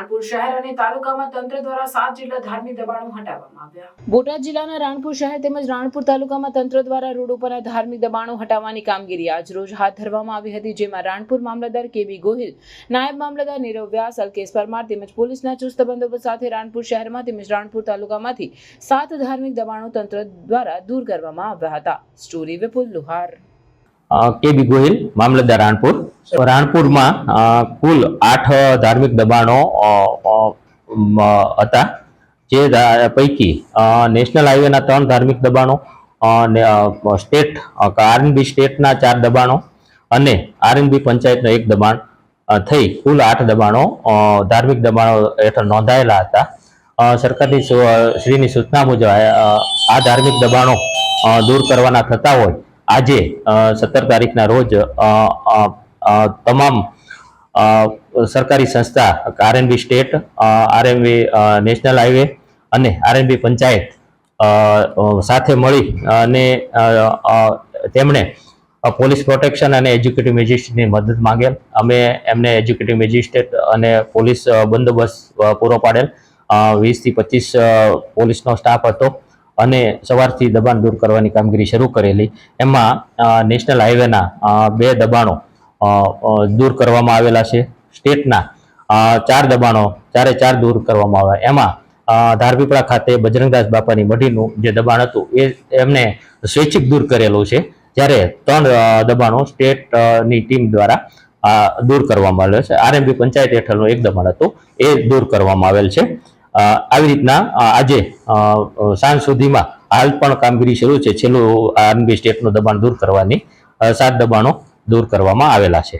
રાણપુર શહેર અને તાલુકામાં તંત્ર દ્વારા 7 જેટલા ધાર્મિક દબાણો હટાવવામાં આવ્યા। બોટાદ જિલ્લાના રાણપુર શહેર તેમજ રાણપુર તાલુકામાં તંત્ર દ્વારા રોડ ઉપરના ધાર્મિક દબાણો હટાવવાની કામગીરી આજરોજ હાથ ધરવામાં આવી હતી, જેમાં રાણપુર મામલતદાર કેબી ગોહિલ, નાયબ મામલતદાર નીરવ વ્યાસ, અલ્કેશ પરમાર તેમજ પોલીસના ચુસ્ત બંદોબસ્ત સાથે રાણપુર શહેરમાં તેમજ રાણપુર તાલુકામાંથી 7 ધાર્મિક દબાણો તંત્ર દ્વારા દૂર કરવામાં આવ્યા હતા। સ્ટોરી વિપુલ લુહાર। કેબી ગોહિલ, મામલતદાર રાણપુર। રાણપુરમાં કુલ 8 ધાર્મિક દબાણો હતા, જે પૈકી નેશનલ હાઈવેના 3 ધાર્મિક દબાણો, સ્ટેટ આરએનબી સ્ટેટના 4 દબાણો અને આરએનબી પંચાયતનો 1 દબાણ થઈ કુલ 8 દબાણો ધાર્મિક દબાણો હેઠળ નોંધાયેલા હતા। સરકારની શ્રીની સૂચના મુજબ આ ધાર્મિક દબાણો દૂર કરવાના થતા હોય આજે 17 તારીખના રોજ તમામ સરકારી સંસ્થા RNB state, RNB national highway અને આરએનબી પંચાયત સાથે મળી અને તેમણે પોલીસ પ્રોટેક્શન અને એજ્યુકેટિવ મેજિસ્ટ્રેટની મદદ માંગેલ। અમે એમને એજ્યુકેટિવ મેજિસ્ટ્રેટ અને પોલીસ બંદોબસ્ત પૂરો પાડેલ। 20 થી 25 પોલીસનો સ્ટાફ હતો અને સવારથી દબાણ દૂર કરવાની કામગીરી શરૂ કરેલી। એમાં નેશનલ હાઈવેના 2 દબાણો દૂર કરવામાં આવેલા છે। સ્ટેટના 4 દબાણો 4 દૂર કરવામાં આવ્યા। એમાં ધારપીપળા ખાતે બજરંગદાસ બાપાની મઢીનું જે દબાણ હતું એ એમને સ્વૈચ્છિક દૂર કરેલું છે, જ્યારે 3 દબાણો સ્ટેટની ટીમ દ્વારા દૂર કરવામાં આવેલ છે। આરએનબી પંચાયત હેઠળનું 1 દબાણ હતું એ દૂર કરવામાં આવેલ છે। આવી રીતના આજે સાંજ સુધીમાં હાલ પણ કામગીરી શરૂ છે। છેલ્લું આરએનબી સ્ટેટનું દબાણ દૂર કરવાની 7 દબાણો દૂર કરવામાં આવેલા છે।